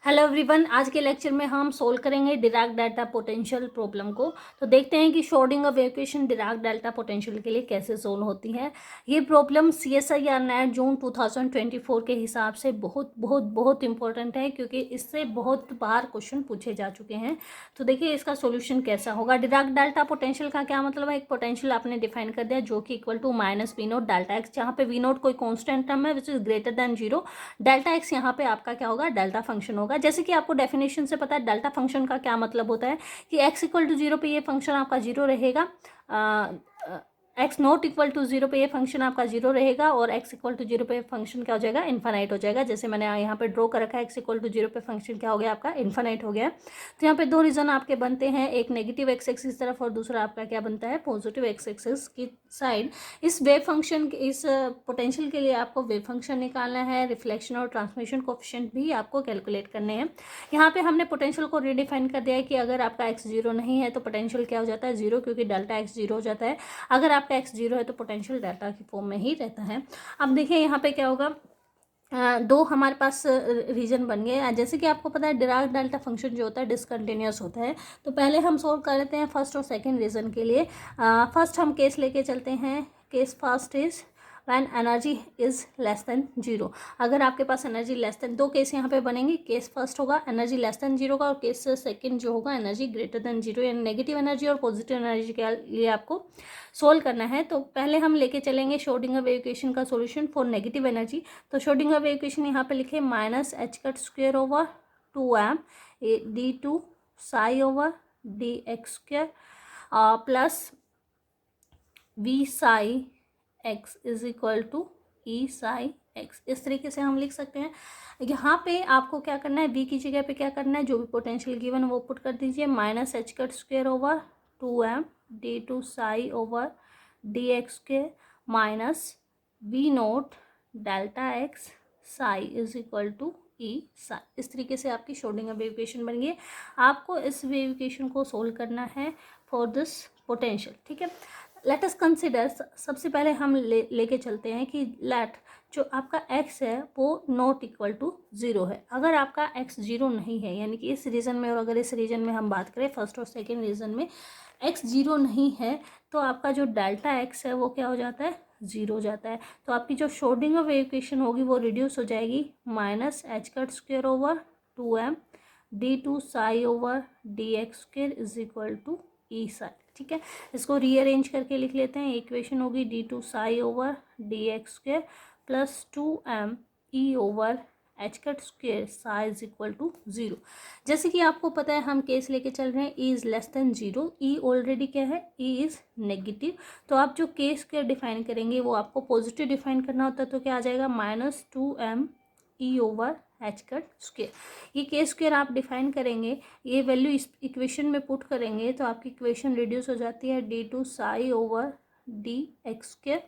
Hello everyone, आज के lecture में हम सोल्व करेंगे डिराक डेल्टा पोटेंशियल प्रॉब्लम को। तो देखते हैं कि Schrodinger wave equation Dirac delta potential के लिए कैसे सोल्व होती है। ये प्रॉब्लम CSIR नेट जून 2024 के हिसाब से बहुत बहुत बहुत इंपॉर्टेंट है, क्योंकि इससे बहुत बार क्वेश्चन पूछे जा चुके हैं। तो देखिए इसका सोल्यूशन कैसा होगा। डिराक डेल्टा पोटेंशियल का क्या मतलब है? एक पोटेंशियल आपने डिफाइन कर दिया जो कि equal to minus we note delta x, जहाँ पे वी नोट कोई कॉन्स्टेंट टर्म है which is greater than 0। Delta x यहाँ पे आपका क्या होगा? डेल्टा फंक्शन होगा। जैसे कि आपको डेफिनेशन से पता है डेल्टा फंक्शन का क्या मतलब होता है कि x इक्वल टू 0 पे ये फंक्शन आपका 0 रहेगा, x नॉट इक्वल टू 0 पे ये फंक्शन आपका 0 रहेगा, और x इक्वल टू 0 पे फंक्शन क्या हो जाएगा? इन्फानाइट हो जाएगा। जैसे मैंने यहाँ पे ड्रॉ कर रखा है, x इक्वल टू 0 पे फंक्शन क्या हो गया? आपका इन्फानाइट हो गया। तो यहाँ पे दो रीजन आपके बनते हैं, एक नेगेटिव एक्स एक्सिस की तरफ और दूसरा आपका क्या बनता है? पॉजिटिव एक्स एक्सिस की साइड। इस वेव फंक्शन, इस पोटेंशियल के लिए आपको वेव फंक्शन निकालना है, रिफ्लेक्शन और ट्रांसमिशन कोएफिशिएंट भी आपको कैलकुलेट करने हैं। यहाँ पे हमने पोटेंशियल को रिडिफाइन कर दिया है कि अगर आपका x 0 नहीं है तो पोटेंशियल क्या हो जाता है? 0, क्योंकि डेल्टा x 0 हो जाता है। अगर आपका x 0 है तो पोटेंशियल डेल्टा की फॉर्म में ही रहता है। अब देखिए यहाँ पे क्या होगा, दो हमारे पास रीजन बन गए। जैसे कि आपको पता है डिराक डेल्टा फंक्शन जो होता है डिसकंटिन्यूअस होता है। तो पहले हम सोल्व कर लेते हैं फर्स्ट और सेकंड रीजन के लिए। फर्स्ट हम केस लेके चलते हैं। Case first is when energy is less than 0। अगर आपके पास एनर्जी लेस देन, दो केस यहाँ पे बनेंगे। केस फर्स्ट होगा एनर्जी लेस देन 0 का, और केस सेकंड जो होगा एनर्जी ग्रेटर देन 0, यानी नेगेटिव एनर्जी और पॉजिटिव एनर्जी के लिए आपको सोल्व करना है। तो पहले हम लेके चलेंगे श्रोडिंगर वेव इक्वेशन का सॉल्यूशन फॉर नेगेटिव एनर्जी। तो श्रोडिंगर वेव इक्वेशन यहाँ पे लिखे minus H cut square over 2m d2 psi over D x square plus V psi x is equal to E psi x. इस तरीके से हम लिख सकते हैं। यहाँ पे आपको क्या करना है? v की जगह पे क्या करना है? जो भी पोटेंशियल गिवन वो पुट कर दीजिए। Minus H cut square over 2m d2 psi over D x square minus we note delta x psi is equal to E psi. इस तरीके से आपकी श्रोडिंगर वेव इक्वेशन बन गई। आपको इस वेव इक्वेशन को सोल्व करना है फॉर दिस पोटेंशियल। ठीक है, लेट अस कंसिडर। सबसे पहले हम लेके चलते हैं कि लेट जो आपका x है वो नॉट इक्वल टू 0 है। अगर आपका x 0 नहीं है, यानी कि इस रीजन में, और अगर इस रीजन में हम बात करें फर्स्ट और सेकेंड रीजन में x 0 नहीं है, तो आपका जो डेल्टा x है वो क्या हो जाता है? 0 हो जाता है। तो आपकी जो श्रोडिंगर वेव इक्वेशन होगी वो रिड्यूस हो जाएगी minus H cut square over 2m d2 psi over D x square is equal to E psi. ठीक है, इसको रीअरेंज करके लिख लेते हैं। इक्वेशन होगी d2 psi over D x square plus 2m E over h cut square psi is equal to 0। जैसे कि आपको पता है हम केस लेके चल रहे हैं e is less than 0। E already क्या है? E is negative. तो आप जो केस के डिफाइन करेंगे वो आपको पॉजिटिव डिफाइन करना होता है। तो क्या आ जाएगा? Minus 2m E over h cut square. ये के स्क्वेयर आप डिफाइन करेंगे, ये वैल्यू इस इक्वेशन में पुट करेंगे तो आपकी इक्वेशन रिड्यूस हो जाती है d2 psi over D x square.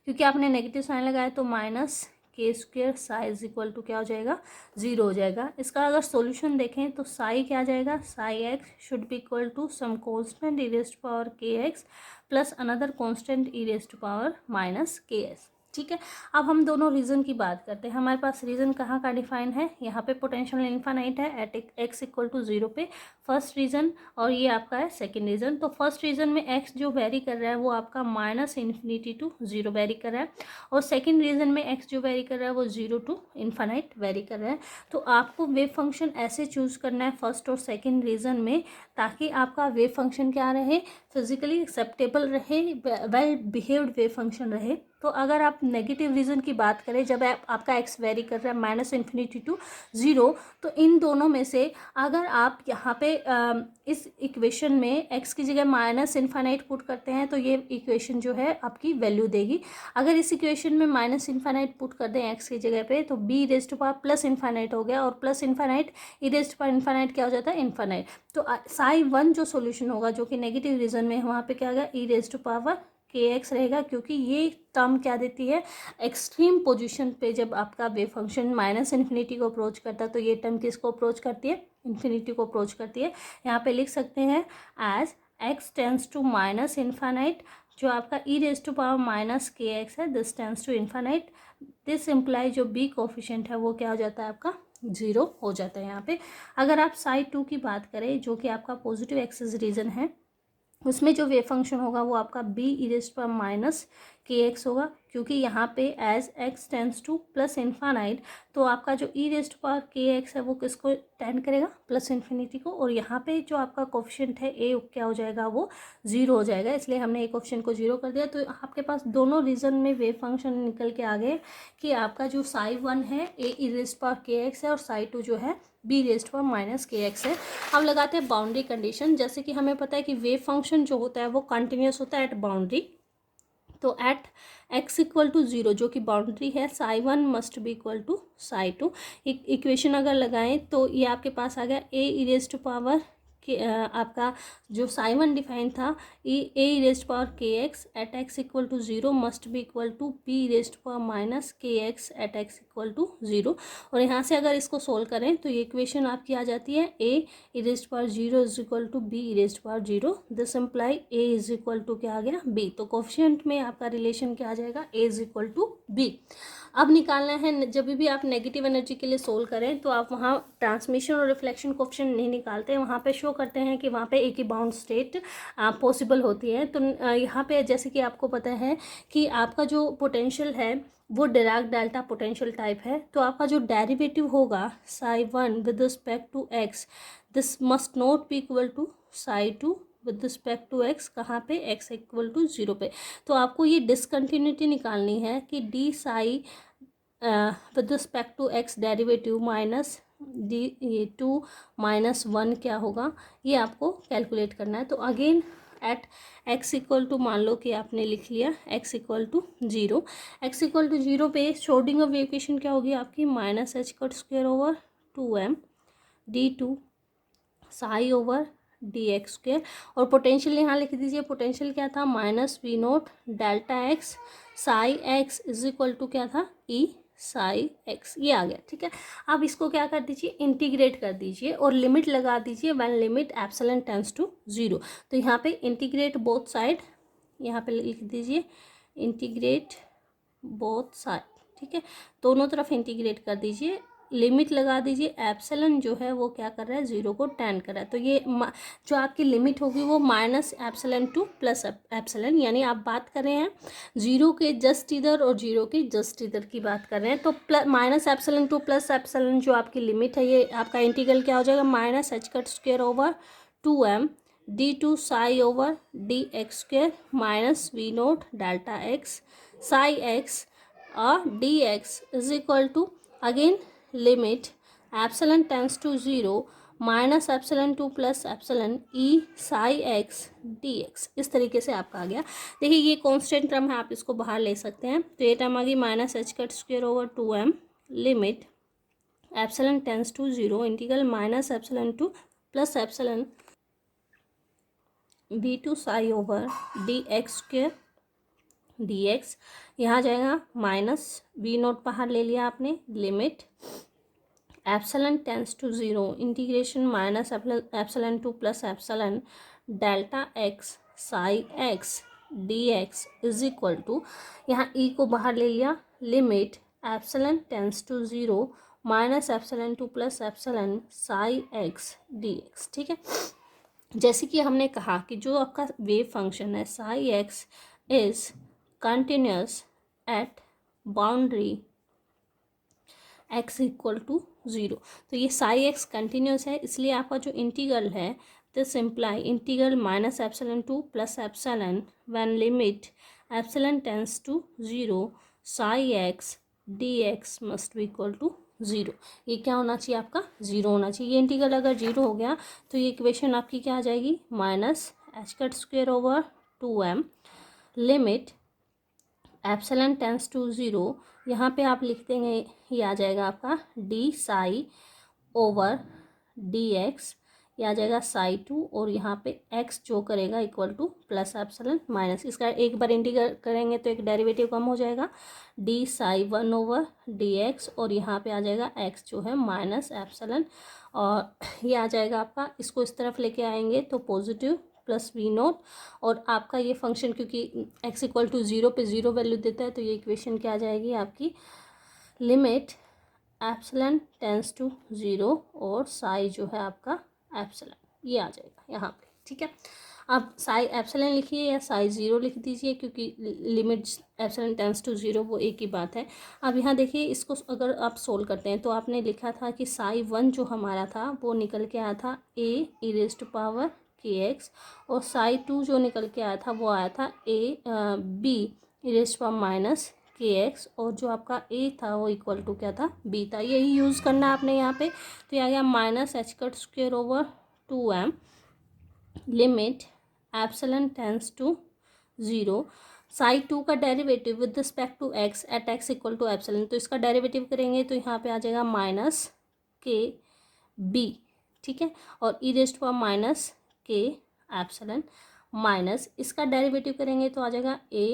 क्योंकि आपने नेगेटिव साइन लगाया तो माइनस के square psi is equal to क्या हो जाएगा? 0 हो जाएगा। इसका अगर सॉल्यूशन देखें तो साई क्या आ जाएगा? Psi x should be equal to some constant e raised to power k x plus another constant e raised to power minus k s. ठीक है, अब हम दोनों रीजन की बात करते हैं। हमारे पास रीजन कहाँ का डिफाइन है? यहाँ पे पोटेंशियल इनफाइनाइट है एट एक्स इक्वल टू 0 पे, फर्स्ट रीजन, और ये आपका है सेकंड रीजन। तो फर्स्ट रीजन में एक्स जो वेरी कर रहा है वो आपका माइनस इन्फिनिटी टू 0 वेरी कर रहा है, और सेकंड रीजन में एक्स जो वेरी कर रहा है वो 0 टू इन्फाइनाइट वेरी कर रहा है। तो आपको वेव फंक्शन ऐसे चूज करना है फर्स्ट और सेकेंड रीजन में, ताकि आपका वेव फंक्शन क्या रहे? फिजिकली एक्सेप्टेबल रहे, वेल बिहेव्ड वेव फंक्शन रहे। तो अगर आप नेगेटिव रीजन की बात करें, जब आपका एक्स वेरी कर रहा है माइनस इन्फिनिटी टू 0, तो इन दोनों में से अगर आप यहाँ पे इस इक्वेशन में एक्स की जगह माइनस इन्फाइनाइट पुट करते हैं तो ये इक्वेशन जो है आपकी वैल्यू देगी। अगर इस इक्वेशन में माइनस इन्फाइनाइट पुट कर दें एक्स की जगह पे तो B raised to power plus infinite हो गया, और plus infinite E raised to power infinite क्या हो जाता है? इन्फाइनाइट। तो साई 1 जो सोल्यूशन होगा जो कि नेगेटिव रीजन में है, वहाँ पे क्या होगा? ई raised to power k x रहेगा, क्योंकि ये टर्म क्या देती है? एक्सट्रीम पोजीशन पे जब आपका वेव फंक्शन माइनस इन्फिनिटी को अप्रोच करता है तो ये टर्म किसको अप्रोच करती है? इन्फिनिटी को अप्रोच करती है। यहाँ पे लिख सकते हैं as x tends to minus infinite, जो आपका E raised to power minus k x है, this tends to infinite. This imply जो बी कोफिशिएंट है वो क्या हो जाता है? आपका ज़ीरो हो जाता है यहाँ पे। अगर आप साइड 2 की बात करें, जो कि आपका पॉजिटिव एक्सिस रीजन है, उसमें जो वेव फंक्शन होगा वो आपका बी ई raised power minus k x होगा, क्योंकि यहाँ पे as x tends to plus infinite, तो आपका जो E raised power k x है वो किसको टेंड करेगा, प्लस इन्फिनिटी को। और यहाँ पे जो आपका कोफिशिएंट है ए क्या हो जाएगा, वो ज़ीरो हो जाएगा, इसलिए हमने ए कोफिशिएंट को ज़ीरो कर दिया। तो आपके पास दोनों रीजन में वेव फंक्शन निकल के आ गए कि आपका जो साई 1 है ए ई रेज़्ड पावर के एक्स है, और साई 2 जो है B raised power minus k x है। अब लगाते हैं बाउंड्री कंडीशन। जैसे कि हमें पता है कि वेव फंक्शन जो होता है वो कंटिन्यूस होता है एट बाउंड्री, तो at x equal to zero जो कि बाउंड्री है, psi 1 must be equal to psi 2। Equation अगर लगाएं तो ये आपके पास आ गया ए ई रेज़्ड पावर कि आपका जो साई 1 डिफाइन था, ए ई raised power k x at x equal to zero must be equal to b E raised power minus k x at x equal to zero. और यहाँ से अगर इसको सोल्व करें तो ये इक्वेशन आपकी आ जाती है ए ई raised power zero is equal to b E raised power zero. This imply a is equal to क्या आ गया, बी। तो कोफिशिएंट में आपका रिलेशन क्या आ जाएगा, ए इज इक्वल टू बी। अब निकालना है, जब भी आप नेगेटिव एनर्जी के लिए सोल्व करें तो आप वहाँ ट्रांसमिशन और रिफ्लेक्शन कोफिशिएंट नहीं निकालते हैं, वहाँ पे शो करते हैं कि वहाँ पे एक ही बाउंड स्टेट पॉसिबल होती है। तो यहाँ पे जैसे कि आपको पता है कि आपका जो पोटेंशियल है वो डिराक डेल्टा पोटेंशियल टाइप है, तो आपका जो डेरिवेटिव होगा psi 1 with respect to x, this must not be equal to psi 2 with respect to x, कहाँ पे, एक्स इक्वल टू ज़ीरो पे। तो आपको ये डिसकंटिन्यूटी निकालनी है कि d psi with respect to x derivative minus d ये 2 माइनस 1 क्या होगा, ये आपको कैलकुलेट करना है। तो again at x equal to, मान लो कि आपने लिख लिया x equal to zero, x equal to zero पे श्रोडिंगर वेव इक्वेशन क्या होगी आपकी, minus H cut square over 2m D two psi over D x square. और पोटेंशियल यहाँ लिख दीजिए, पोटेंशियल क्या था, minus we note delta x psi x is equal to क्या था, ई साई एक्स, ये आ गया। ठीक है, अब इसको क्या कर दीजिए, इंटीग्रेट कर दीजिए और लिमिट लगा दीजिए when limit epsilon tends to zero. तो यहाँ पे इंटीग्रेट बोथ साइड, यहाँ पे लिख दीजिए इंटीग्रेट बोथ साइड। ठीक है, दोनों तरफ इंटीग्रेट कर दीजिए, लिमिट लगा दीजिए, एप्सिलॉन जो है वो क्या कर रहा है, ज़ीरो को टेंड कर रहा है। तो ये जो आपकी लिमिट होगी वो minus epsilon to plus epsilon, यानी आप बात कर रहे हैं ज़ीरो के जस्ट इधर और ज़ीरो के जस्ट इधर की बात कर रहे हैं। तो plus minus epsilon to plus epsilon जो आपकी लिमिट है, ये आपका इंटीग्रल क्या हो जाएगा, minus H cut square over 2m D two psi over D x square minus we note delta x psi x और d x is equal to again limit epsilon tends to zero minus epsilon to plus epsilon e psi x d x. इस तरीके से आपका आ गया। देखिए ये constant term है, आप इसको बाहर ले सकते हैं। तो ये टर्म आ गई minus H cut square over 2m limit epsilon tends to zero integral minus epsilon to plus epsilon d two psi over D x square d x, यहाँ जाएगा माइनस वी नोट बाहर ले लिया आपने, limit epsilon tends to zero integration minus epsilon to plus epsilon delta x psi x d x is equal to, यहाँ E को बाहर ले लिया, limit epsilon tends to zero minus epsilon to plus epsilon Sai x d x. ठीक है, जैसे कि हमने कहा कि जो आपका वेव फंक्शन है psi x is continuous at boundary x equal to zero. तो ये साई एक्स कंटिन्यूस है, इसलिए आपका जो इंटीग्रल है this imply integral minus epsilon to plus epsilon when limit epsilon tends to zero psi x d x must be equal to zero. ये क्या होना चाहिए आपका, ज़ीरो होना चाहिए। ये इंटीग्रल अगर ज़ीरो हो गया तो ये इक्वेशन आपकी क्या आ जाएगी, minus H cut square over 2m limit epsilon tends to zero, यहाँ पे आप लिख देंगे, ये आ जाएगा आपका d psi over D x, ये आ जाएगा साई 2 और यहाँ पे x जो करेगा equal to plus epsilon minus, इसका एक बार इंटीग्रेट करेंगे तो एक डेरिवेटिव कम हो जाएगा, D psi 1 over D x और यहाँ पे आ जाएगा x जो है माइनस एप्सिलॉन, और ये आ जाएगा आपका, इसको इस तरफ लेके आएंगे तो पॉजिटिव प्लस वी नोट, और आपका ये फंक्शन क्योंकि x इक्वल टू ज़ीरो पे ज़ीरो वैल्यू देता है तो ये इक्वेशन क्या आ जाएगी आपकी, लिमिट एप्सिलॉन टेंस टू 0 और साई जो है आपका एप्सिलॉन, ये आ जाएगा यहाँ पे, ठीक है। आप साई एप्सिलॉन लिखिए या साई 0 लिख दीजिए, क्योंकि लिमिट एप्सिलॉन टेंस टू 0 वो एक ही बात है। अब यहाँ देखिए, इसको अगर आप सोल्व करते हैं तो आपने लिखा था कि साई 1 जो हमारा था वो निकल के आया था ए ई raise to power k x, और साई 2 जो निकल के आया था वो आया था A B E raise to power minus k x, और जो आपका ए था वो इक्वल टू क्या था, बी था। यही यूज़ करना है आपने यहाँ पे। तो ये आ गया minus H cut square over 2m limit epsilon tends to 0, psi 2 का derivative with respect to x at x equal to epsilon, तो इसका डेरिवेटिव करेंगे तो यहाँ पे आ जाएगा माइनस के बी, ठीक है, और E raise to power minus k epsilon minus इसका डेरिवेटिव करेंगे तो आ जाएगा ए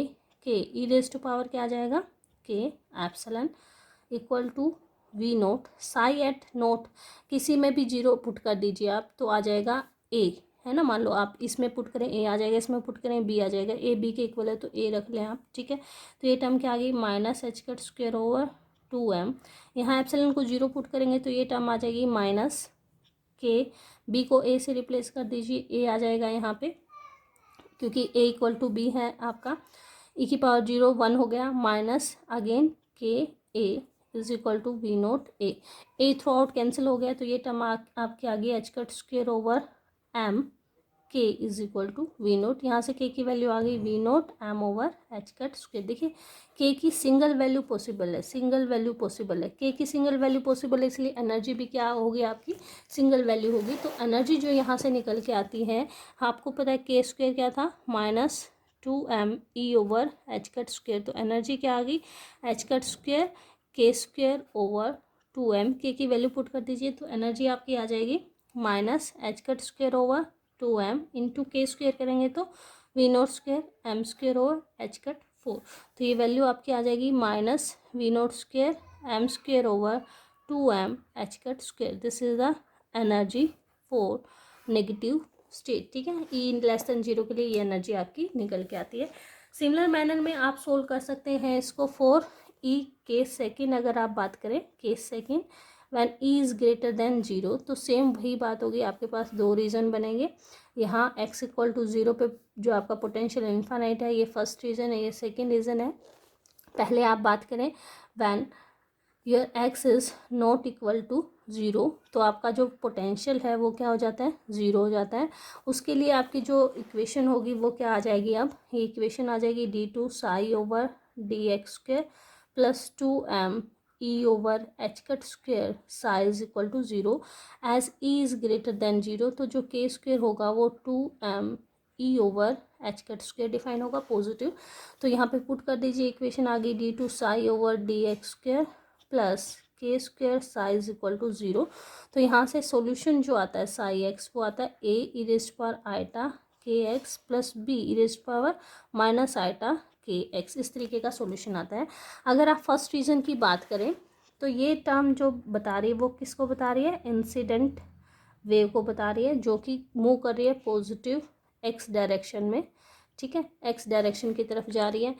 के ई रेज़ टू पावर क्या आ जाएगा, k epsilon equal to we naught psi at naught, किसी में भी 0 पुट कर दीजिए आप तो आ जाएगा ए, है ना। मान लो आप इसमें पुट करें ए आ जाएगा, इसमें पुट करें बी आ जाएगा, ए बी के इक्वल है तो ए रख लें आप, ठीक है। तो ये टर्म क्या आ गई, minus H cut square over 2m, यहाँ एप्सिलॉन को 0 पुट करेंगे तो ये टर्म आ जाएगी माइनस के, बी को ए से रिप्लेस कर दीजिए, ए आ जाएगा यहाँ पे, क्योंकि ए इक्वल टू बी है आपका, ई की पावर 0 1 हो गया, minus again k a is equal to we nought a throughout cancel हो गया, तो ये टर्म आपके आ गई h cut square over m k is equal to we nought, यहाँ से के की वैल्यू आ गई v note M over h cut square. देखिए के की सिंगल वैल्यू पॉसिबल है, सिंगल वैल्यू पॉसिबल है, के की सिंगल वैल्यू पॉसिबल है, इसलिए एनर्जी भी क्या होगी आपकी, सिंगल वैल्यू होगी। तो एनर्जी जो यहाँ से निकल के आती है, आपको पता है के स्क्वेयर क्या था, minus 2m E over h cut square, तो एनर्जी क्या आ गई, एच कट स्क्वेयर के स्क्वेयर ओवर 2m, के की वैल्यू पुट कर दीजिए तो एनर्जी आपकी आ जाएगी minus H cut square over 2m into k square करेंगे तो V naught square m square over h cut 4, तो ये वैल्यू आपकी आ जाएगी minus we naught square m square over 2m h cut square. This is the energy for negative state, ठीक है। ई less than 0 के लिए ये एनर्जी आपकी निकल के आती है। सिमिलर मैनर में आप सोल्व कर सकते हैं इसको फॉर ई केस सेकेंड, अगर आप बात करें case second when E is greater than 0, तो सेम वही बात होगी, आपके पास दो रीज़न बनेंगे। यहाँ x इक्वल टू 0 पे जो आपका पोटेंशियल इन्फानाइट है, ये फर्स्ट रीज़न है, ये सेकेंड रीज़न है। पहले आप बात करें when your x is not equal to 0, तो आपका जो पोटेंशियल है वो क्या हो जाता है, 0 हो जाता है। उसके लिए आपकी जो इक्वेशन होगी वो क्या आ जाएगी, अब ये इक्वेशन आ जाएगी d2 psi over D x square plus 2m E over h cut square psi is equal to 0, as E is greater than 0, तो जो के स्क्वेयर होगा वो 2m E over h cut square define होगा positive, तो यहाँ पे put कर दीजिए, इक्वेशन आ गई d2 psi over D x square plus k square psi is equal to 0। तो यहाँ से सॉल्यूशन जो आता है साई एक्स वो आता है ए ई रेज़्ड पावर आइटा के एक्स प्लस बी ई रेज़्ड पावर माइनस आइटा के एक्स, इस तरीके का सॉल्यूशन आता है। अगर आप फर्स्ट रीज़न की बात करें तो ये टर्म जो बता रही है वो किसको बता रही है, इंसिडेंट वेव को बता रही है, जो कि मूव कर रही है पॉजिटिव एक्स डायरेक्शन में, ठीक है, एक्स डायरेक्शन की तरफ जा रही है।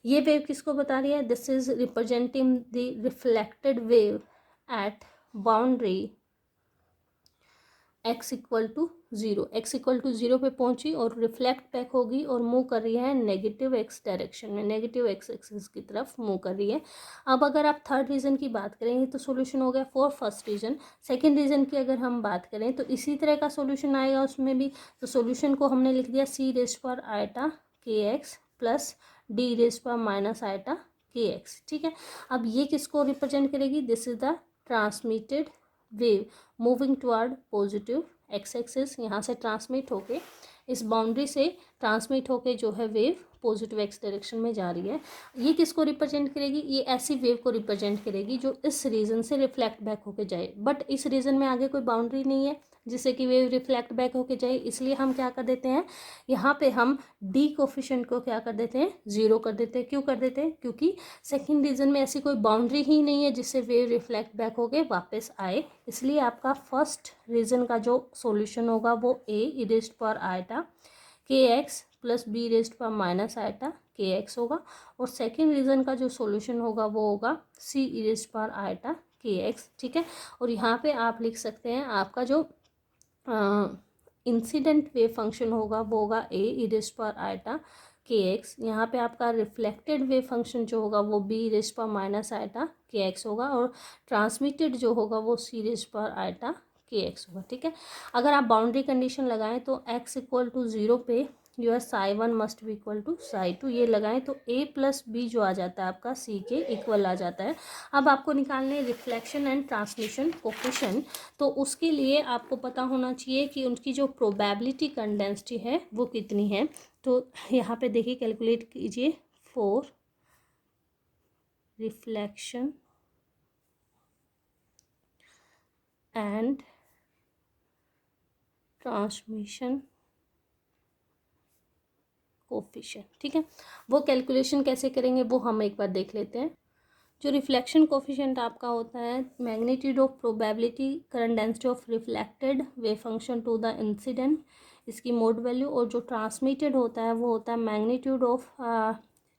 ये वेव किसको बता रही है, this is representing the reflected wave at boundary x equal to 0, x equal to 0 पे पहुंची और रिफ्लेक्ट बैक होगी और मूव कर रही है नेगेटिव x डायरेक्शन में, नेगेटिव x एक्सिस की तरफ मूव कर रही है। अब अगर आप थर्ड रीज़न की बात करेंगे तो सॉल्यूशन हो गया for first reason. Second reason की अगर हम बात करें तो इसी तरह का सॉल्यूशन आएगा उसमें भी, तो सॉल्यूशन को हमने लिख दिया सी रेज़्ड पावर आइटा के x plus D raised power minus iota के एक्स, ठीक है। अब ये किसको रिप्रेजेंट करेगी, this is the transmitted wave moving toward positive x axis, यहाँ से ट्रांसमिट होके इस बाउंड्री से ट्रांसमिट होके जो है वेव पॉजिटिव एक्स डायरेक्शन में जा रही है। ये किसको रिप्रेजेंट करेगी, ये ऐसी वेव को रिप्रेजेंट करेगी जो इस रीजन से रिफ्लेक्ट बैक होके जाए, बट इस रीजन में आगे कोई बाउंड्री नहीं है जिससे कि वेव रिफ्लेक्ट बैक होके जाए, इसलिए हम क्या कर देते हैं, यहाँ पे हम डी कोफिशिएंट को क्या कर देते हैं, 0 कर देते हैं। क्यों कर देते हैं, क्योंकि सेकंड रीजन में ऐसी कोई बाउंड्री ही नहीं है जिससे वेव रिफ्लेक्ट बैक होके वापस आए, इसलिए आपका फर्स्ट रीजन का जो सॉल्यूशन होगा वो A E raised power iota के x plus B raised power minus iota के एक्स होगा, और सेकेंड रीजन का जो सॉल्यूशन होगा वो होगा सी ई रेज़्ड पावर आइटा के एक्स, ठीक है। और यहाँ पे आप लिख सकते हैं आपका जो इंसिडेंट वेव फंक्शन होगा वो होगा ए रेज़ पावर आइटा के एक्स। यहाँ पे आपका रिफ्लेक्टेड वेव फंक्शन जो होगा वो B raise power minus iota के एक्स होगा, और ट्रांसमिटेड जो होगा वो सी रेज़ पावर आइटा के एक्स होगा, ठीक है। अगर आप बाउंड्री कंडीशन लगाएं तो x इक्वल टू 0 पे जो है psi 1 must be equal to psi 2 ये लगाएं तो a प्लस बी जो आ जाता है आपका c के इक्वल आ जाता है। अब आपको निकालने रिफ्लेक्शन एंड ट्रांसमिशन कोफिशिएंट, तो उसके लिए आपको पता होना चाहिए कि उनकी जो प्रोबेबिलिटी कंडेंसिटी है वो कितनी है। तो यहाँ पे देखिए कैलकुलेट कीजिए, 4 रिफ्लेक्शन एंड ट्रांसमिशन कोफिशिएंट, ठीक है। वो कैलकुलेशन कैसे करेंगे वो हम एक बार देख लेते हैं। जो रिफ्लेक्शन कोफिशिएंट आपका होता है magnitude of probability current density of reflected wave function to the incident, इसकी मोड वैल्यू, और जो ट्रांसमिटेड होता है वो होता है मैग्नीट्यूड ऑफ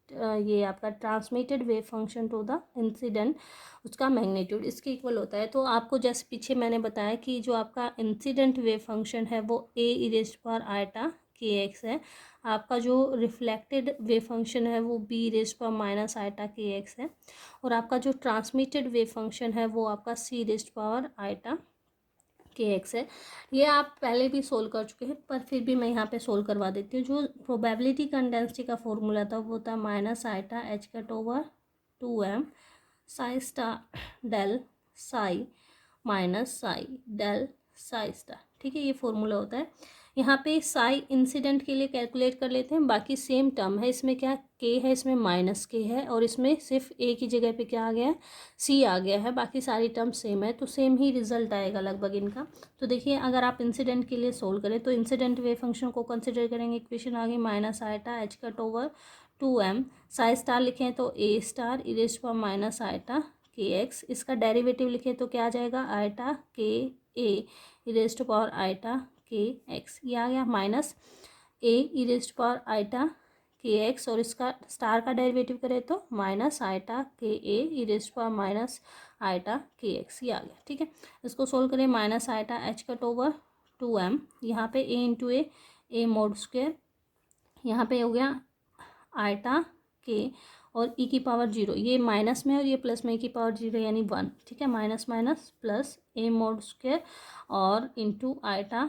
ये आपका transmitted wave function to the incident, उसका मैग्नीट्यूड इसके इक्वल होता है। तो आपको जैसे पीछे मैंने बताया कि जो आपका इंसिडेंट वेव फंक्शन है वो ए रेज़ पावर आइटा के एक्स है, आपका जो रिफ्लेक्टेड वेव फंक्शन है वो B raise power minus iota के एक्स है, और आपका जो ट्रांसमिटेड वेव फंक्शन है वो आपका सी रेज़ पावर आइटा के एक्स है। ये आप पहले भी सोल्व कर चुके हैं पर फिर भी मैं यहाँ पे सोल्व करवा देती हूँ। जो प्रोबेबिलिटी कंडेंसिटी का फॉर्मूला था वो था minus iota H cut over 2m psi star del psi minus psi del psi star, ठीक है। ये फॉर्मूला होता है। यहाँ पे साई इंसिडेंट के लिए कैलकुलेट कर लेते हैं, बाकी सेम टर्म है, इसमें क्या के है, इसमें माइनस के है, और इसमें सिर्फ ए की जगह पे क्या आ गया है, सी आ गया है, बाकी सारी टर्म सेम है, तो सेम ही रिजल्ट आएगा लगभग इनका। तो देखिए अगर आप इंसिडेंट के लिए सोल्व करें तो इंसिडेंट वेव फंक्शन को कंसिडर करेंगे, इक्वेशन आ गई minus iota H cut over 2m, psi star लिखें तो a star e raised power minus iota के एक्स, इसका डेरिवेटिव लिखें तो क्या आ जाएगा आइटा के ए इरेज टू पावर आइटा के एक्स, ये आ गया minus a erase to power iota के एक्स, और इसका स्टार का डेरिवेटिव करें तो माइनस आइटा के ए erase to power minus iota के एक्स, ये आ गया, ठीक है। इसको सोल्व करें minus iota H cut over 2m, यहाँ पे A into A mod square, यहाँ पे हो गया आइटा के और ई की पावर 0, ये माइनस में और ये प्लस में, ई की पावर 0 यानी 1, ठीक है। Minus minus plus A mod square और इंटू आइटा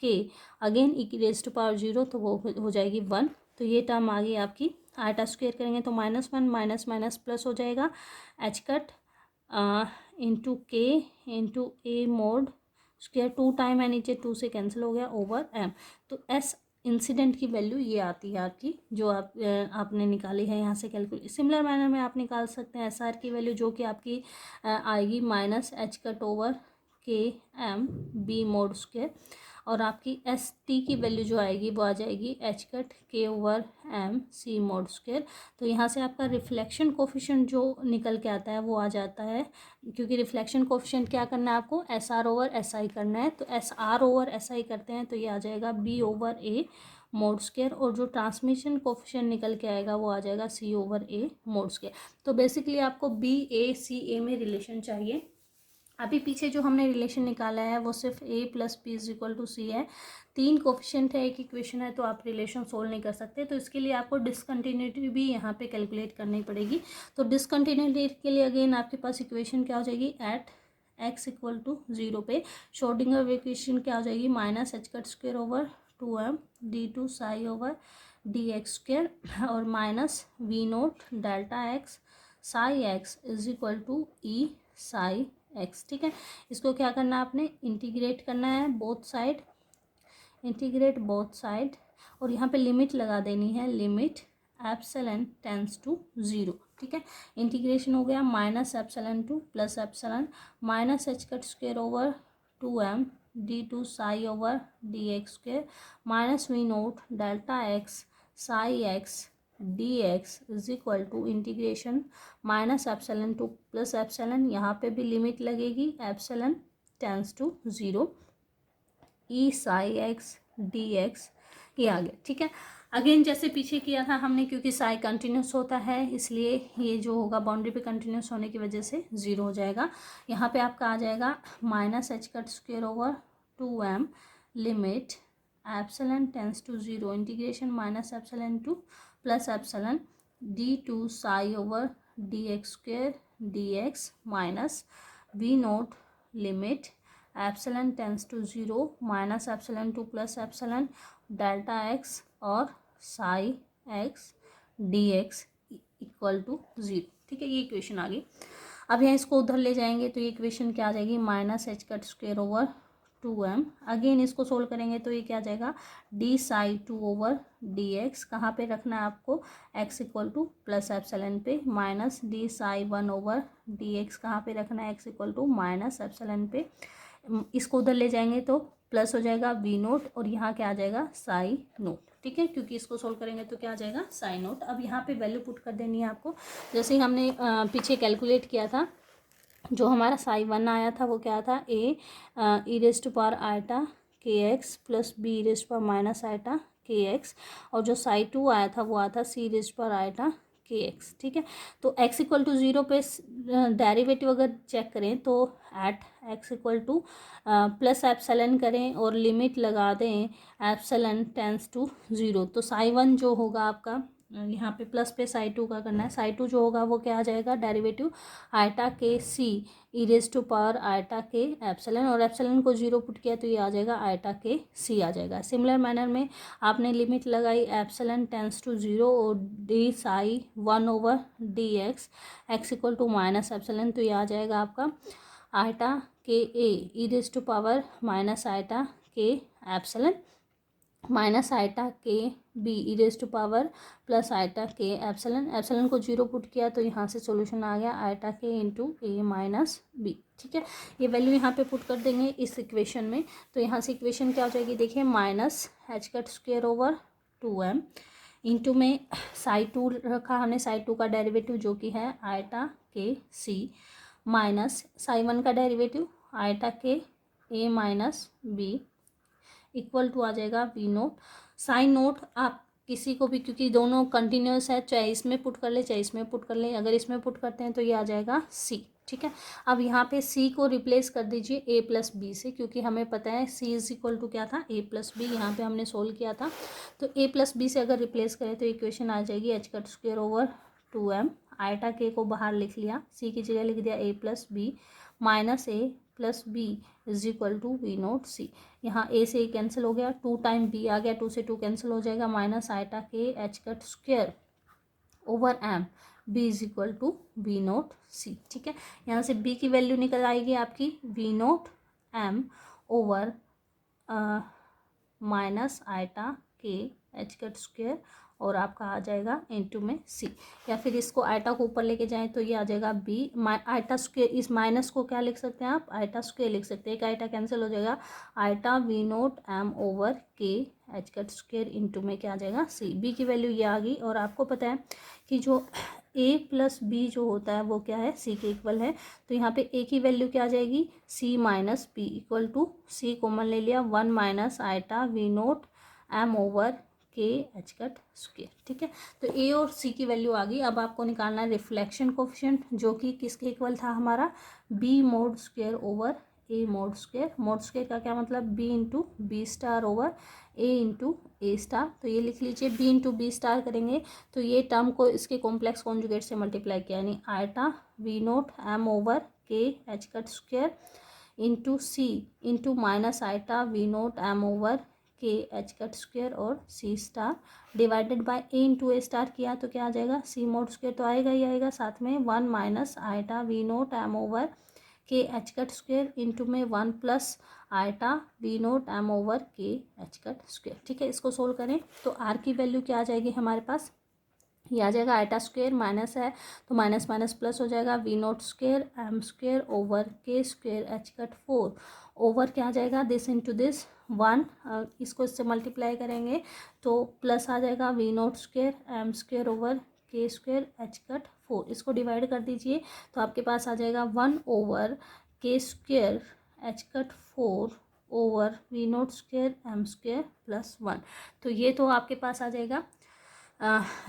के, अगेन ई की रेज टू पावर 0 तो वो हो जाएगी 1, तो ये टर्म आ गई आपकी। आइटा स्क्वेयर करेंगे तो -1 माइनस माइनस प्लस हो जाएगा, एच कट इंटू के into A mod square, 2 time है नीचे 2 से कैंसिल हो गया ओवर एम। तो एस इंसिडेंट की वैल्यू ये आती है आपकी, जो आपने निकाली है यहाँ से कैलकुलेट। सिमिलर मैनर में आप निकाल सकते हैं एस आर की वैल्यू, जो कि आपकी आएगी माइनस एच कट ओवर के एम बी मोड स्क्वेयर, और आपकी एस टी की वैल्यू जो आएगी वो आ जाएगी h cut k over m c mod square. तो यहाँ से आपका रिफ्लेक्शन कोफिशिएंट जो निकल के आता है वो आ जाता है, क्योंकि रिफ्लेक्शन कोफिशिएंट क्या करना है आपको, S R over S I करना है, तो S R over S I करते हैं तो ये आ जाएगा B over A mod square, और जो ट्रांसमिशन कोफिशिएंट निकल के आएगा वो आ जाएगा सी ओवर ए मोड स्क्वेयर। तो बेसिकली आपको बी ए सी ए में रिलेशन चाहिए। अभी पीछे जो हमने रिलेशन निकाला है वो सिर्फ a plus B is equal to C है, 3 कोफिशिएंट है, एक इक्वेशन है, तो आप रिलेशन सोल्व नहीं कर सकते, तो इसके लिए आपको डिसकंटिन्यूटी भी यहाँ पे कैलकुलेट करनी पड़ेगी। तो डिसकंटिन्यूटी के लिए अगेन आपके पास इक्वेशन क्या हो जाएगी, एट x इक्वल टू 0 पे श्रोडिंगर इक्वेशन क्या हो जाएगी, minus H cut square over 2m D two psi over D x square, और minus we note delta x psi x is equal to E psi X, ठीक है। इसको क्या करना है आपने, इंटीग्रेट करना है both side, integrate both side, और यहाँ पे लिमिट लगा देनी है, लिमिट एप्सिलॉन टेंस टू 0, ठीक है। इंटीग्रेशन हो गया minus epsilon to plus epsilon minus H cut square over 2m D two psi over D x square minus we note delta x psi x d x is equal to integration minus epsilon to plus epsilon, यहाँ पे भी limit लगेगी, epsilon tends to 0 e psi x d x, ये आ गया, ठीक है। Again जैसे पीछे किया था हमने, क्योंकि साई कंटिन्यूस होता है इसलिए ये जो होगा बाउंड्री पे कंटिन्यूस होने की वजह से 0 हो जाएगा। यहाँ पे आपका आ जाएगा minus H cut square over 2m limit epsilon tends to 0 integration minus epsilon to plus epsilon d2 psi over dx square dx minus v naught limit epsilon tends to 0 minus epsilon to plus epsilon delta x और psi x d x equal to 0। ठीक है, ये equation आ गई। अब यहाँ इसको उधर ले जाएंगे तो ये इक्वेशन क्या आ जाएगी, minus H cut square over 2m। Again इसको सोल्व करेंगे तो ये क्या आ जाएगा, D psi 2 over D X, कहाँ पे रखना है आपको, x equal to plus epsilon पे, minus D psi 1 over D X, कहाँ पे रखना है, x equal to minus epsilon पे। इसको उधर ले जाएंगे तो प्लस हो जाएगा वी नोट और यहाँ क्या आ जाएगा, साई नोट। ठीक है, क्योंकि इसको सोल्व करेंगे तो क्या आ जाएगा, साई नोट। अब यहाँ पे वैल्यू पुट कर देनी है आपको, जैसे ही हमने पीछे कैलकुलेट किया था, जो हमारा साई 1 आया था वो क्या था, ए ई raise to power eta K x plus B E raise to power minus eta K x, और जो साई 2 आया था वो आया था C raise to power eta K x. ठीक है, तो x इक्वल टू 0 पे डेरिवेटिव अगर चेक करें तो at x equal to plus epsilon करें और लिमिट लगा दें एप्सिलॉन टेंस टू 0, तो साई 1 जो होगा आपका, यहाँ पे प्लस पे साई 2 का करना है, साई 2 जो होगा वो क्या आ जाएगा, derivative eta k C e raise to power eta k epsilon, और एप्सिलॉन को 0 पुट किया तो ये आ जाएगा आयटा के सी आ जाएगा। सिमिलर मैनर में आपने लिमिट लगाई एप्सिलॉन टेंस टू 0 और d psi 1 over D x x equal to minus epsilon, तो ये आ जाएगा आपका आयटा के A E raise to power minus eta k epsilon minus eta k B E raise to power plus iota k epsilon, epsilon को 0 put किया तो यहाँ से सॉल्यूशन आ गया आयटा के इंटू ए माइनस बी। ठीक है, ये वैल्यू यहाँ पे पुट कर देंगे इस इक्वेशन में, तो यहाँ से इक्वेशन क्या हो जाएगी, देखिए minus H cut square over 2m into में साई 2 रखा हमने, साई 2 का डेरिवेटिव जो कि है आयटा के सी माइनस साई 1 का डेरिवेटिव आयटा के A minus B equal to आ जाएगा वी नोट साइन नोट। आप किसी को भी, क्योंकि दोनों कंटिन्यूस है, चाहे इसमें पुट कर ले चाहे इसमें पुट कर ले, अगर इसमें पुट करते हैं तो ये आ जाएगा सी। ठीक है, अब यहाँ पे सी को रिप्लेस कर दीजिए ए प्लस बी से, क्योंकि हमें पता है सी इज इक्वल टू क्या था, ए प्लस बी, यहाँ पे हमने सोल्व किया था, तो ए प्लस बी से अगर रिप्लेस करें तो इक्वेशन आ जाएगी h cut square over 2m, eta के को बाहर लिख लिया, सी की जगह लिख दिया A plus B minus A plus B is equal to we naught C. यहाँ ए से कैंसिल हो गया, 2 टाइम बी आ गया, 2 से 2 कैंसिल हो जाएगा, माइनस आयटा के H cut square over M B is equal to we naught C. ठीक है, यहाँ से बी की वैल्यू निकल आएगी आपकी v note M over minus eta के एच कट स्क्वेयर और आपका आ जाएगा इनटू में सी, या फिर इसको आयटा को ऊपर लेके जाएं तो ये आ जाएगा बी आयटा स्क्वेयर, इस माइनस को क्या लिख सकते हैं आप, आयटा स्क्वेयर लिख सकते हैं, एक आयटा कैंसिल हो जाएगा, iota we note M over के एच कट स्क्वेयर इनटू में क्या आ जाएगा सी। बी की वैल्यू ये आ गई, और आपको पता है कि जो ए प्लस बी जो होता है वो क्या है, सी के इक्वल है, तो यहाँ पे ए की वैल्यू क्या आ जाएगी, C minus B equal to C common ले लिया 1 minus eta we note M over के एच कट स्क्वेयर। ठीक है, तो ए और सी की वैल्यू आ गई। अब आपको निकालना है रिफ्लेक्शन कोफिशिएंट, जो कि किसके इक्वल था हमारा, B mod square over A mod square. Mod square का क्या मतलब, B into B star over A into A star, तो ये लिख लीजिए बी इंटू बी स्टार करेंगे तो ये टर्म को इसके कॉम्प्लेक्स कॉन्जुगेट से मल्टीप्लाई किया, यानी eta we note M over के H cut square into C into minus eta we note M over के एच कट स्क्वेयर और C star divided by A into A star किया तो क्या आ जाएगा, सी मोड स्क्वेयर तो आएगा ही आएगा, साथ में 1 minus eta we note M over के एच कट स्क्वेयर इंटू में 1 plus iota we note M over के एच कट स्क्वेयर। ठीक है, इसको सोल्व करें तो आर की वैल्यू क्या आ जाएगी हमारे पास, ये आ जाएगा आयटा स्क्वेयर, माइनस है तो माइनस माइनस प्लस हो जाएगा, we naught square m square over k square h cut 4 over क्या आ जाएगा, दिस इंटू दिस 1, इसको इससे मल्टीप्लाई करेंगे तो प्लस आ जाएगा we naught square m square over k square h cut 4, इसको डिवाइड कर दीजिए तो आपके पास आ जाएगा 1 over k square h cut 4 over v naught square m square plus 1। तो ये तो आपके पास आ जाएगा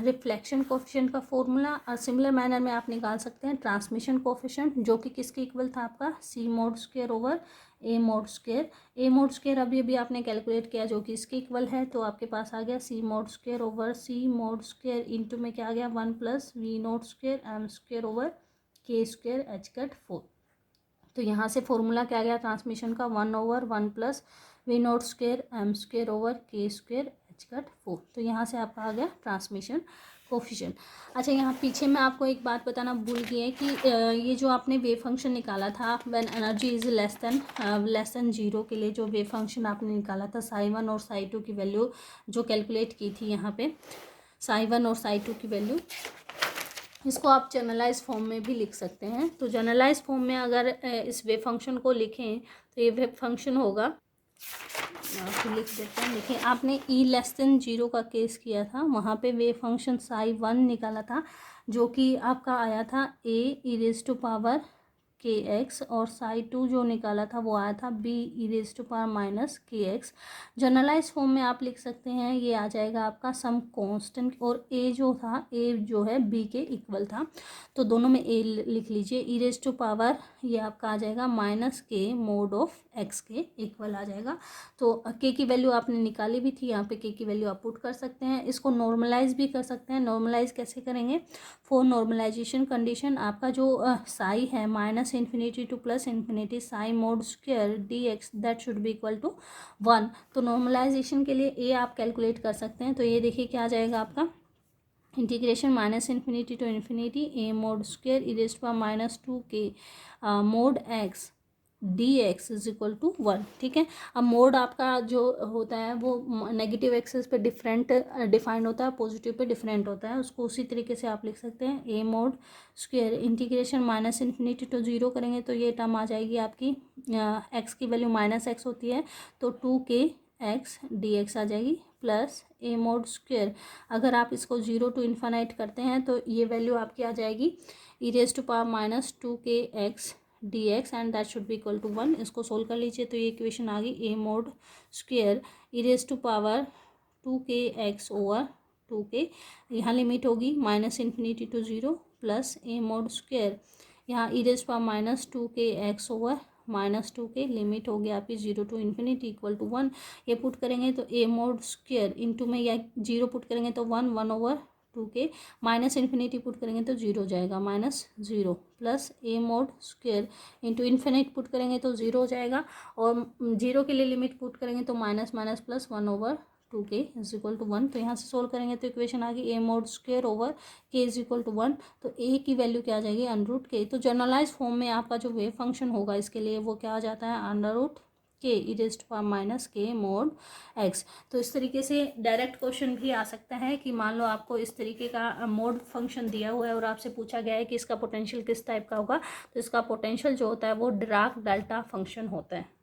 रिफ्लेक्शन कोफिशिएंट का फॉर्मूला। और सिमिलर मैनर में आप निकाल सकते हैं ट्रांसमिशन कोफिशिएंट, जो कि किसके इक्वल था आपका सी mod square over A mod square. A mod square अभी अभी आपने कैलकुलेट किया जो कि इसके इक्वल है, तो आपके पास आ गया C mod square over C mod square into में क्या आ गया 1 plus v naught square m square over k square h cut 4। तो यहाँ से फॉर्मूला क्या गया ट्रांसमिशन का 1 over 1 plus v naught square m square over k square h cut 4। तो यहाँ से आपका आ गया ट्रांसमिशन कोफिशिएंट। अच्छा, यहाँ पीछे मैं आपको एक बात बताना भूल गई है कि ये जो आपने वेव फंक्शन निकाला था when energy is less than 0 के लिए, जो वेव फंक्शन आपने निकाला था psi 1 और psi 2 की वैल्यू जो कैलकुलेट की थी यहाँ पे psi 1 और psi 2 की वैल्यू, इसको आप जनरलाइज फॉर्म में भी लिख सकते हैं। तो जनरलाइज फॉर्म में अगर इस वेव फंक्शन को लिखें तो ये वेव फंक्शन होगा, तो लिख देते हैं। देखिए, आपने ई लेस देन 0 का केस किया था, वहाँ पे वेव फंक्शन psi 1 निकाला था जो कि आपका आया था ए ई raise to power k x, और psi 2 जो निकाला था वो आया था B E raise to power minus k x. Generalise form में आप लिख सकते हैं ये आ जाएगा आपका सम कांस्टेंट, और ए जो था ए जो है बी के इक्वल था, तो दोनों में ए लिख लीजिए। ई रेज टू पावर ये आपका आ जाएगा माइनस के मोड ऑफ एक्स के इक्वल आ जाएगा। तो के की वैल्यू आपने निकाली भी थी, यहाँ पे के की वैल्यू आप पुट कर सकते हैं। इसको नॉर्मलाइज भी कर सकते हैं। नॉर्मलाइज कैसे करेंगे? फॉर नॉर्मलाइजेशन कंडीशन आपका जो साई है minus infinity to plus infinity psi mod square d x that should be equal to 1। तो नॉर्मलाइजेशन के लिए ए आप कैलकुलेट कर सकते हैं। तो ये देखिए क्या आ जाएगा आपका integration minus infinity to infinity A mod square e raised to power minus 2 k mod x d x is equal to 1। ठीक है, अब मोड आपका जो होता है वो नेगेटिव एक्सेस पे डिफरेंट डिफाइंड होता है, पॉजिटिव पे डिफरेंट होता है, उसको उसी तरीके से आप लिख सकते हैं। A mod square integration minus infinity to 0 करेंगे तो ये टर्म आ जाएगी आपकी एक्स की वैल्यू माइनस एक्स होती है तो 2 के एक्स डी एक्स आ जाएगी प्लस ए मोड स्क्वायर। अगर आप इसको 0 टू इन्फानाइट करते हैं तो ये वैल्यू आपकी आ जाएगी e raise to power minus 2 के x d x and that should be equal to 1। इसको सोल्व कर लीजिए तो ये इक्वेशन आ गई A mod square E raise to power 2 के एक्स ओवर 2 के, यहाँ लिमिट होगी minus infinity to 0 plus A mod square, यहाँ E raise to power minus 2 के एक्स ओवर माइनस 2 के, लिमिट हो गया आपकी 0 टू इन्फिनिटी इक्वल टू 1। ये पुट करेंगे तो ए मोड स्क्वायर इंटू में या 0 पुट करेंगे तो 1 ओवर 2 के, माइनस इन्फिनिटी पुट करेंगे तो 0 हो जाएगा minus 0 plus A mod square into infinite put करेंगे तो 0 हो जाएगा, और 0 के लिए लिमिट पुट करेंगे तो माइनस माइनस प्लस 1 ओवर 2 के इज इक्वल टू 1। तो यहाँ से सोल्व करेंगे तो इक्वेशन आ गई ए मोड स्क्वायर ओवर के इज इक्वल टू 1। तो ए की वैल्यू क्या आ जाएगी अंडर रूट के। तो जनरलाइज फॉर्म में आपका जो वेव फंक्शन होगा इसके लिए वो क्या आ जाता है अंडर रूट के ई रेज़्ड टू पावर माइनस के मोड एक्स। तो इस तरीके से डायरेक्ट क्वेश्चन भी आ सकता है कि मान लो आपको इस तरीके का मोड फंक्शन दिया हुआ है और आपसे पूछा गया है कि इसका पोटेंशियल किस टाइप का होगा, तो इसका पोटेंशियल जो होता है वो डिराक डेल्टा फंक्शन होता है।